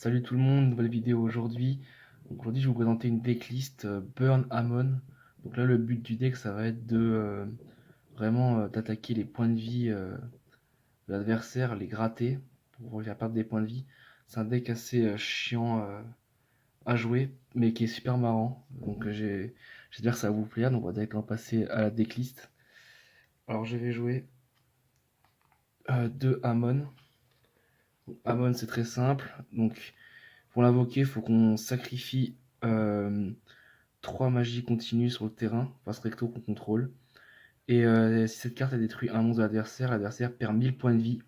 Salut tout le monde, nouvelle vidéo aujourd'hui. Aujourd'hui, je vais vous présenter une decklist Burn Ammon. Donc là, le but du deck, ça va être de vraiment d'attaquer les points de vie de l'adversaire, les gratter pour lui faire perdre des points de vie. C'est un deck assez chiant à jouer, mais qui est super marrant. Donc j'espère que ça va vous plaire. Donc on va directement passer à la decklist. Alors je vais jouer deux Ammon. Ammon, c'est très simple. Donc pour l'invoquer, il faut qu'on sacrifie euh, 3 magies continues sur le terrain, face recto qu'on contrôle. Et si cette carte a détruit un monstre de l'adversaire, l'adversaire perd 1000 points de vie.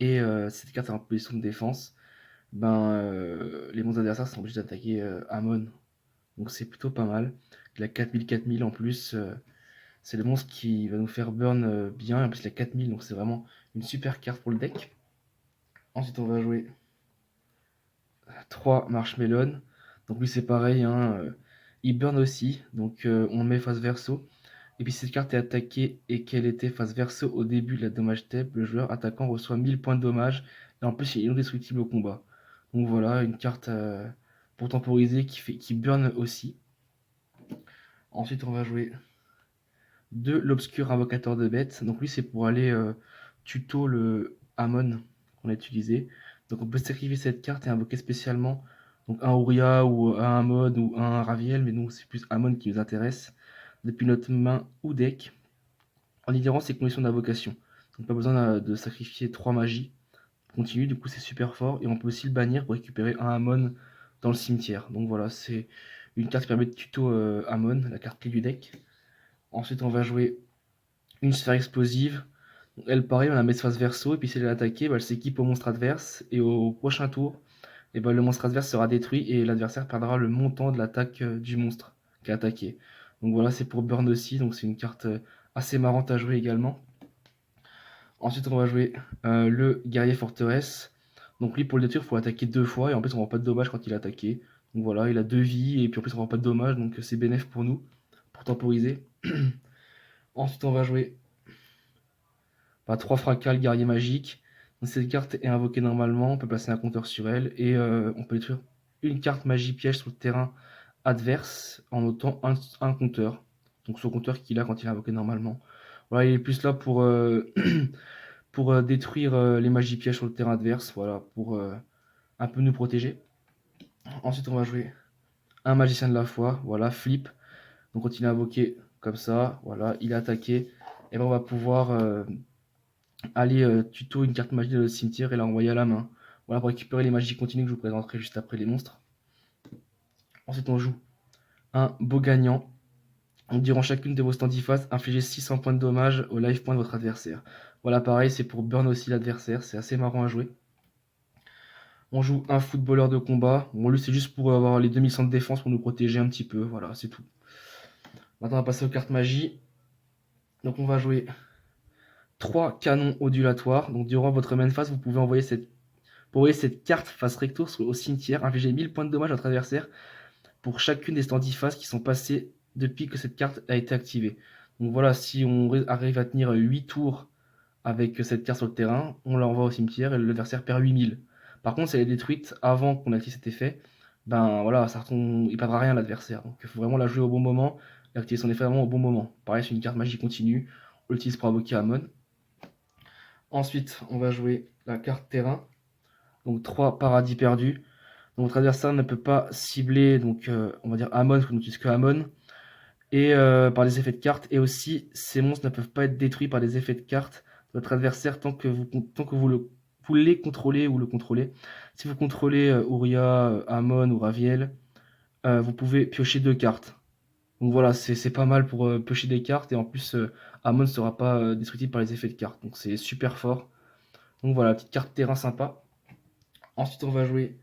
Et si cette carte est en position de défense, les monstres adversaires sont obligés d'attaquer Amon. Donc c'est plutôt pas mal. Il a 4000 en plus. C'est le monstre qui va nous faire burn bien. En plus il a 4000, donc c'est vraiment une super carte pour le deck. Ensuite on va jouer 3 Marshmelon. Donc lui c'est pareil, hein, il burn aussi. Donc on le met face verso. Et puis si cette carte est attaquée et qu'elle était face verso au début de la dommage step, le joueur attaquant reçoit 1000 points de dommage. Et en plus, il est indestructible au combat. Donc voilà, une carte pour temporiser qui burn aussi. Ensuite, on va jouer 2 l'obscur invocateur de bêtes. Donc lui, c'est pour aller tuto le Amon qu'on a utilisé. Donc on peut sacrifier cette carte et invoquer spécialement donc un Ouria ou un Amon ou un Raviel. Mais nous, c'est plus Amon qui nous intéresse depuis notre main ou deck, en ignorant ses conditions d'invocation. Donc pas besoin de sacrifier 3 magies continues, du coup c'est super fort. Et on peut aussi le bannir pour récupérer un Amon dans le cimetière. Donc voilà, c'est une carte qui permet de tuto Amon, la carte clé du deck. Ensuite on va jouer une sphère explosive. Donc, elle pareil, on la met face verso, et puis si elle est attaquée, elle s'équipe au monstre adverse. Et au prochain tour, le monstre adverse sera détruit et l'adversaire perdra le montant de l'attaque du monstre qui a attaqué. Donc voilà, c'est pour burn aussi, donc c'est une carte assez marrante à jouer également. Ensuite, on va jouer le guerrier forteresse. Donc lui, pour le détruire, il faut attaquer 2 fois. Et en plus, on ne prend pas de dommages quand il est attaqué. Donc voilà, il a 2 vies. Et puis en plus, on ne prend pas de dommages. Donc c'est bénéf pour nous, pour temporiser. Ensuite, on va jouer 3 fracas, le guerrier magique. Donc, cette carte est invoquée normalement. On peut placer un compteur sur elle. Et on peut détruire une carte magie piège sur le terrain adverse en notant un compteur. Donc son compteur qu'il a quand il est invoqué normalement. Voilà, il est plus là pour pour détruire les magies pièges sur le terrain adverse, voilà, pour un peu nous protéger. Ensuite, on va jouer un magicien de la foi, voilà, flip. Donc, quand il est invoqué comme ça, voilà, il est attaqué, et ben on va pouvoir aller tuto une carte magie de notre cimetière et la envoyer à la main. Voilà, pour récupérer les magies continues que je vous présenterai juste après les monstres. Ensuite, on joue un beau gagnant. Donc, durant chacune de vos standifaces, infligez 600 points de dommage au life point de votre adversaire. Voilà, pareil, c'est pour burn aussi l'adversaire, c'est assez marrant à jouer. On joue un footballeur de combat. Bon, lui, c'est juste pour avoir les 2100 de défense pour nous protéger un petit peu. Voilà, c'est tout. Maintenant, on va passer aux cartes magie. Donc, on va jouer 3 canons ondulatoires. Donc, durant votre main phase, vous pouvez envoyer cette carte face recto au cimetière. Infliger 1000 points de dommage à votre adversaire pour chacune des standy phases qui sont passées depuis que cette carte a été activée. Donc, voilà, si on arrive à tenir 8 tours avec cette carte sur le terrain, on l'envoie au cimetière et l'adversaire perd 8000. Par contre, si elle est détruite avant qu'on active cet effet, ben voilà, ça retombe, il perdra rien l'adversaire. Donc il faut vraiment la jouer au bon moment et activer son effet vraiment au bon moment. Pareil, c'est une carte magie continue, on l'utilise pour invoquer Amon. Ensuite, on va jouer la carte terrain, donc 3 paradis perdus. Donc votre adversaire ne peut pas cibler, donc on va dire Amon, parce qu'on n'utilise que Amon, et par des effets de cartes, et aussi ces monstres ne peuvent pas être détruits par des effets de cartes de votre adversaire tant que vous les contrôlez ou le contrôlez. Si vous contrôlez Ouria, Amon ou Raviel, vous pouvez piocher 2 cartes. Donc voilà, c'est pas mal pour piocher des cartes, et en plus Amon ne sera pas destructible par les effets de cartes, donc c'est super fort. Donc voilà, petite carte terrain sympa. Ensuite, on va jouer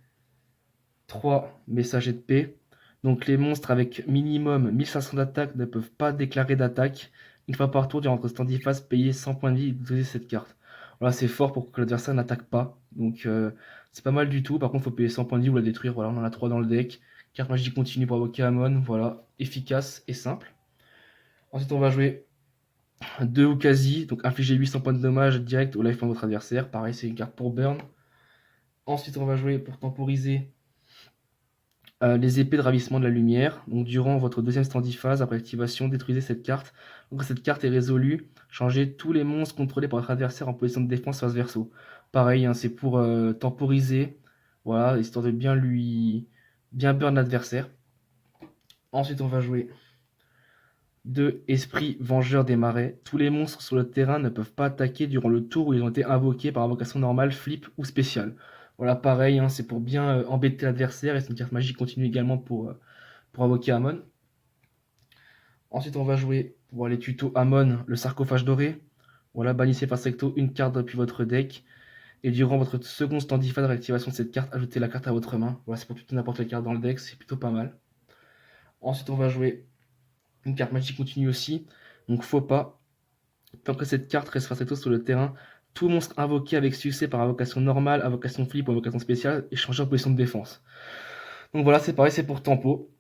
3 messagers de paix. Donc les monstres avec minimum 1500 d'attaque ne peuvent pas déclarer d'attaque. Une fois par tour, durant votre standy phase, payez 100 points de vie et utilisez cette carte. Voilà, c'est fort pour que l'adversaire n'attaque pas. Donc c'est pas mal du tout. Par contre, il faut payer 100 points de vie ou la détruire. Voilà, on en a 3 dans le deck. Carte magie continue pour invoquer Amon. Voilà, efficace et simple. Ensuite, on va jouer 2 Ukazi. Donc infliger 800 points de dommage direct au life point de votre adversaire. Pareil, c'est une carte pour burn. Ensuite, on va jouer pour temporiser les épées de ravissement de la lumière. Donc, durant votre deuxième standy phase, après activation, détruisez cette carte. Donc, cette carte est résolue. Changez tous les monstres contrôlés par votre adversaire en position de défense face verso. Pareil, hein, c'est pour temporiser, voilà, histoire de bien burn l'adversaire. Ensuite, on va jouer 2 esprits vengeurs des marais. Tous les monstres sur le terrain ne peuvent pas attaquer durant le tour où ils ont été invoqués par invocation normale, flip ou spéciale. Voilà, pareil, hein, c'est pour bien embêter l'adversaire et c'est une carte magique continue également pour invoquer Amon. Ensuite, on va jouer pour les tutos Amon, le sarcophage doré. Voilà, bannissez par secto une carte depuis votre deck. Et durant votre second standy phase de réactivation de cette carte, ajoutez la carte à votre main. Voilà, c'est pour toute n'importe quelle carte dans le deck, c'est plutôt pas mal. Ensuite, on va jouer une carte magique continue aussi. Donc, faut pas. Tant que cette carte reste face à toi sur le terrain, tout monstre invoqué avec succès par invocation normale, invocation flip ou invocation spéciale est changé en position de défense. Donc voilà, c'est pareil, c'est pour tempo.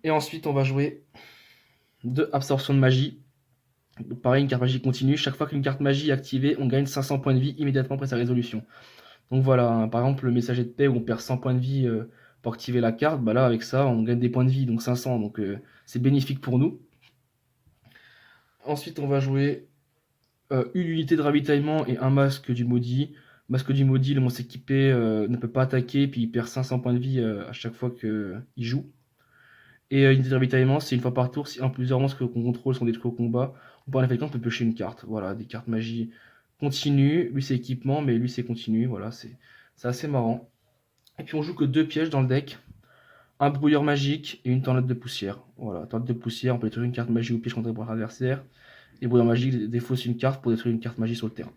Et ensuite, on va jouer 2 absorptions de magie. Donc pareil, une carte magie continue. Chaque fois qu'une carte magie est activée, on gagne 500 points de vie immédiatement après sa résolution. Donc voilà, hein, par exemple, le messager de paix où on perd 100 points de vie pour activer la carte, bah là, avec ça, on gagne des points de vie, donc 500. Donc c'est bénéfique pour nous. Ensuite, on va jouer une unité de ravitaillement et un masque du maudit. Masque du maudit, le monstre équipé ne peut pas attaquer, puis il perd 500 points de vie à chaque fois qu'il joue. Et unité de ravitaillement, c'est une fois par tour, si un plusieurs monstres qu'on contrôle sont détruits au combat, ou par l'effet on peut piocher une carte. Voilà, des cartes magie continues. Lui c'est équipement, mais lui c'est continu. Voilà, c'est assez marrant. Et puis on joue que 2 pièges dans le deck. Un brouilleur magique et une tornade de poussière. Voilà, tornade de poussière, on peut détruire une carte magie ou piège contre votre adversaire. Et brouilleur magique défausse une carte pour détruire une carte magie sur le terrain.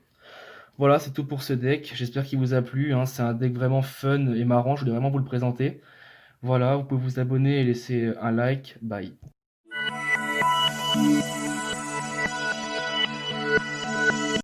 Voilà, c'est tout pour ce deck. J'espère qu'il vous a plu, hein. C'est un deck vraiment fun et marrant. Je voulais vraiment vous le présenter. Voilà, vous pouvez vous abonner et laisser un like. Bye.